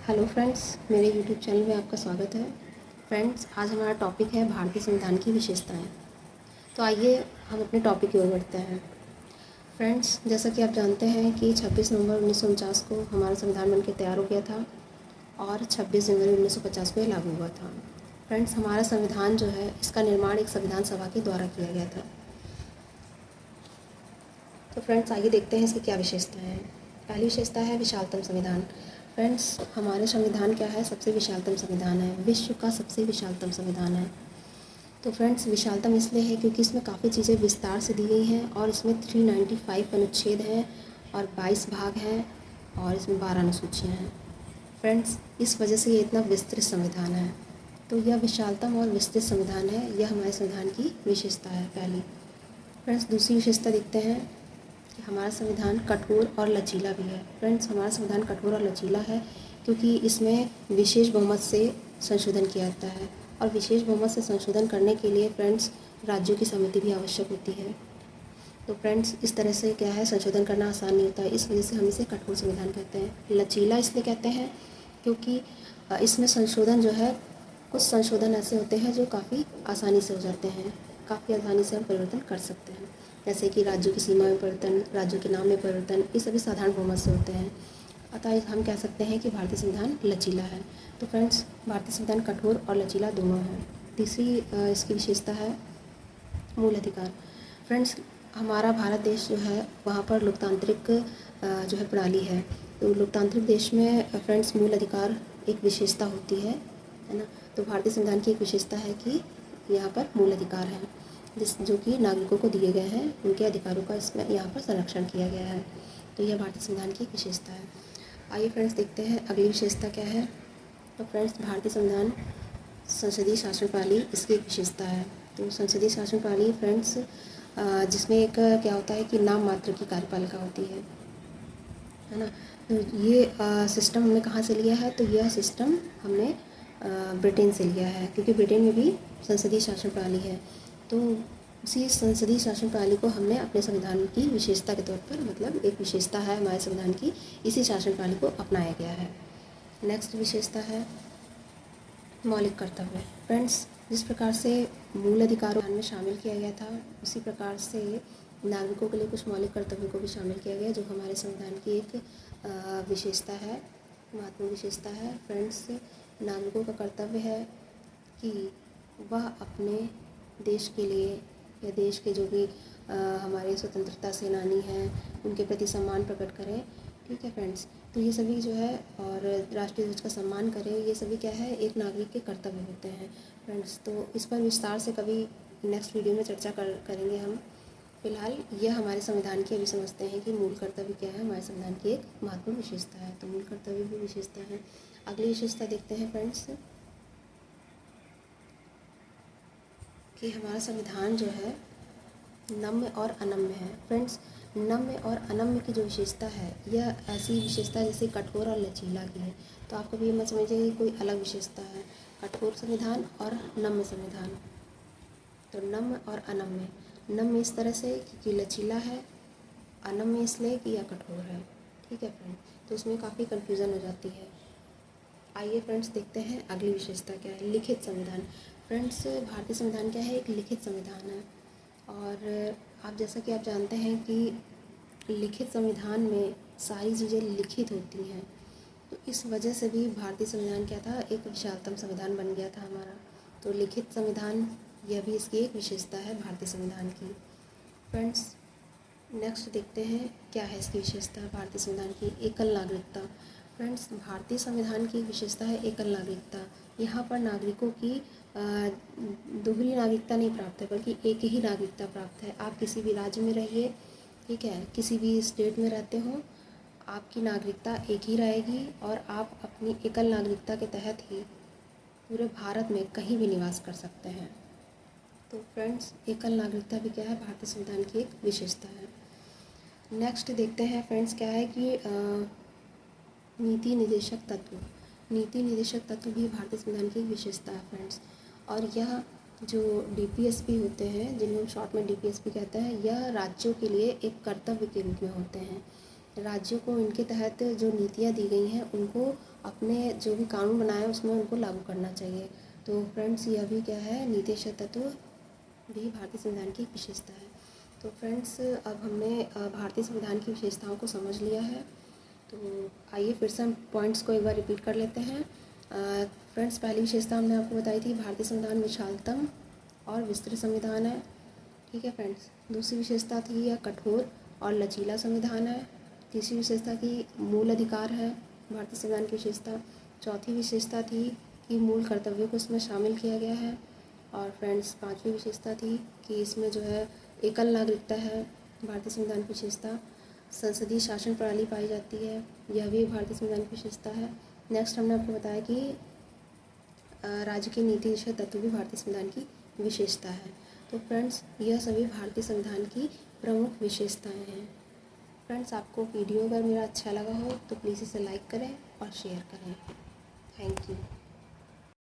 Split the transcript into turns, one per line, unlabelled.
Hello friends, मेरे YouTube channel में आपका स्वागत है। फ्रेंड्स, आज हमारा टॉपिक है भारतीय संविधान की विशेषताएं। तो आइए हम अपने टॉपिक की ओर बढ़ते हैं। फ्रेंड्स, जैसा कि आप जानते हैं कि 26 नवंबर 1949 को हमारा संविधान बनकर तैयार हो गया था और 26 जनवरी 1950 को ये लागू हुआ था। फ्रेंड्स, हमारा संविधान जो है, इसका निर्माण एक संविधान सभा के द्वारा किया गया था। तो फ्रेंड्स, आइए देखते हैं इसकी क्या विशेषताएं हैं। पहली विशेषता है विशालतम संविधान। फ्रेंड्स, हमारे संविधान क्या है? सबसे विशालतम संविधान है, विश्व का सबसे विशालतम संविधान है। तो फ्रेंड्स, विशालतम इसलिए है क्योंकि इसमें काफ़ी चीज़ें विस्तार से दी गई हैं और इसमें 395 अनुच्छेद हैं और 22 भाग हैं और इसमें 12 अनुसूचियाँ हैं। फ्रेंड्स, इस वजह से ये इतना विस्तृत संविधान है। तो यह विशालतम और विस्तृत संविधान है, यह हमारे संविधान की विशेषता है पहली। फ्रेंड्स, दूसरी विशेषता देखते हैं कि हमारा संविधान कठोर और लचीला भी है। फ्रेंड्स, हमारा संविधान कठोर और लचीला है क्योंकि इसमें विशेष बहुमत से संशोधन किया जाता है और विशेष बहुमत से संशोधन करने के लिए फ्रेंड्स राज्यों की सहमति भी आवश्यक होती है। तो फ्रेंड्स, इस तरह से क्या है, संशोधन करना आसान नहीं होता है, इस वजह से हम इसे कठोर संविधान कहते हैं। लचीला इसलिए कहते हैं क्योंकि इसमें संशोधन जो है, कुछ संशोधन ऐसे होते हैं जो काफ़ी आसानी से हो जाते हैं, काफ़ी आसानी से हम परिवर्तन कर सकते हैं, जैसे कि राज्यों की सीमा में परिवर्तन, राज्यों के नाम में परिवर्तन, ये सभी साधारण बहुमत से होते हैं। अतः हम कह सकते हैं कि भारतीय संविधान लचीला है। तो फ्रेंड्स, भारतीय संविधान कठोर और लचीला दोनों है। तीसरी इसकी विशेषता है मूल अधिकार। फ्रेंड्स, हमारा भारत देश जो है, वहाँ पर लोकतांत्रिक जो है प्रणाली है। तो लोकतांत्रिक देश में फ्रेंड्स मूल अधिकार एक विशेषता होती है ना। तो भारतीय संविधान की एक विशेषता है कि यहाँ पर मूल अधिकार हैं, जो कि नागरिकों को दिए गए हैं, उनके अधिकारों का इसमें यहाँ पर संरक्षण किया गया है। तो यह भारतीय संविधान की एक विशेषता है। आइए फ्रेंड्स, देखते हैं अगली विशेषता क्या है। तो फ्रेंड्स, भारतीय संविधान संसदीय शासन प्रणाली इसकी एक विशेषता है। तो संसदीय शासन प्रणाली फ्रेंड्स, जिसमें एक क्या होता है कि नाम मात्र की कार्यपालिका होती है ना। तो ये सिस्टम हमने कहाँ से लिया है? तो यह सिस्टम हमने ब्रिटेन से लिया है, क्योंकि ब्रिटेन में भी संसदीय शासन प्रणाली है। तो उसी संसदीय शासन प्रणाली को हमने अपने संविधान की विशेषता के तौर पर, मतलब एक विशेषता है हमारे संविधान की, इसी शासन प्रणाली को अपनाया गया है। नेक्स्ट विशेषता है मौलिक कर्तव्य। फ्रेंड्स, जिस प्रकार से मूल अधिकारों में शामिल किया गया था, उसी प्रकार से नागरिकों के लिए कुछ मौलिक कर्तव्यों को भी शामिल किया गया, जो हमारे संविधान की एक विशेषता है, महत्वपूर्ण विशेषता है। फ्रेंड्स, नागरिकों का कर्तव्य है कि वह अपने देश के लिए या देश के जो भी हमारे स्वतंत्रता सेनानी हैं, उनके प्रति सम्मान प्रकट करें। ठीक है फ्रेंड्स, तो ये सभी जो है, और राष्ट्रीय ध्वज का सम्मान करें, ये सभी क्या है, एक नागरिक के कर्तव्य होते हैं फ्रेंड्स। तो इस पर विस्तार से कभी नेक्स्ट वीडियो में चर्चा करेंगे हम। फिलहाल यह हमारे संविधान की अभी समझते हैं कि मूल कर्तव्य क्या है, हमारे संविधान की एक महत्वपूर्ण विशेषता है। तो मूल कर्तव्य भी विशेषता है। अगली विशेषता देखते हैं फ्रेंड्स कि हमारा संविधान जो है नम्य और अनम्य है। फ्रेंड्स, नम्य और अनम्य की जो विशेषता है, यह ऐसी विशेषता जैसे कठोर और लचीला की है। तो आप कभी ये मत समझिए कि कोई अलग विशेषता है, कठोर संविधान और नम्य संविधान। तो नम्य और अनम्य, नम्य इस तरह से क्योंकि लचीला है, अनम्य इसलिए कि यह कठोर है। ठीक है फ्रेंड, तो उसमें काफ़ी कन्फ्यूज़न हो जाती है। आइए फ्रेंड्स, देखते हैं अगली विशेषता क्या है, लिखित संविधान। फ्रेंड्स, भारतीय संविधान क्या है, एक लिखित संविधान है। और आप जैसा कि आप जानते हैं कि लिखित संविधान में सारी चीज़ें लिखित होती हैं, तो इस वजह से भी भारतीय संविधान क्या था, एक विशालतम संविधान बन गया था हमारा। तो लिखित संविधान, यह भी इसकी एक विशेषता है भारतीय संविधान की। फ्रेंड्स, नेक्स्ट देखते हैं क्या है इसकी विशेषता भारतीय संविधान की, एकल नागरिकता। फ्रेंड्स, भारतीय संविधान की विशेषता है एकल नागरिकता। यहाँ पर नागरिकों की दोहरी नागरिकता नहीं प्राप्त है, बल्कि एक ही नागरिकता प्राप्त है। आप किसी भी राज्य में रहिए, ठीक है, किसी भी स्टेट में रहते हो, आपकी नागरिकता एक ही रहेगी और आप अपनी एकल नागरिकता के तहत ही पूरे भारत में कहीं भी निवास कर सकते हैं। तो फ्रेंड्स, एकल नागरिकता भी क्या है, भारतीय संविधान की एक विशेषता है। नेक्स्ट देखते हैं फ्रेंड्स क्या है कि नीति निर्देशक तत्व। नीति निर्देशक तत्व भी भारतीय संविधान की एक विशेषता है फ्रेंड्स। और यह जो डीपीएसपी होते हैं, जिन्हें हम शॉर्ट में डीपीएसपी कहते हैं, यह राज्यों के लिए एक कर्तव्य के रूप में होते हैं। राज्यों को इनके तहत जो नीतियाँ दी गई हैं, उनको अपने जो भी कानून बनाए उसमें उनको लागू करना चाहिए। तो फ्रेंड्स यह भी क्या है, नीतिश तत्व भी भारतीय संविधान की एक विशेषता है। तो फ्रेंड्स अब हमने भारतीय संविधान की विशेषताओं को समझ लिया है। तो आइए फिर से हम पॉइंट्स को एक बार रिपीट कर लेते हैं। फ्रेंड्स पहली विशेषता हमने आपको बताई थी, भारतीय संविधान विशालतम और विस्तृत संविधान है। ठीक है फ्रेंड्स। दूसरी विशेषता थी यह कठोर और लचीला संविधान है। तीसरी विशेषता थी मूल अधिकार है भारतीय संविधान की विशेषता। चौथी विशेषता थी कि मूल कर्तव्यों को इसमें शामिल किया गया है। और फ्रेंड्स पांचवी विशेषता थी कि इसमें जो है एकल नागरिकता है भारतीय संविधान की विशेषता। संसदीय शासन प्रणाली पाई जाती है, यह भी भारतीय संविधान की विशेषता है। नेक्स्ट हमने आपको बताया कि राज्य की नीति निषेध तत्व भी भारतीय संविधान की विशेषता है। तो फ्रेंड्स यह सभी भारतीय संविधान की प्रमुख विशेषताएं हैं। फ्रेंड्स आपको वीडियो अगर मेरा अच्छा लगा हो तो प्लीज़ इसे लाइक करें और शेयर करें। Thank you.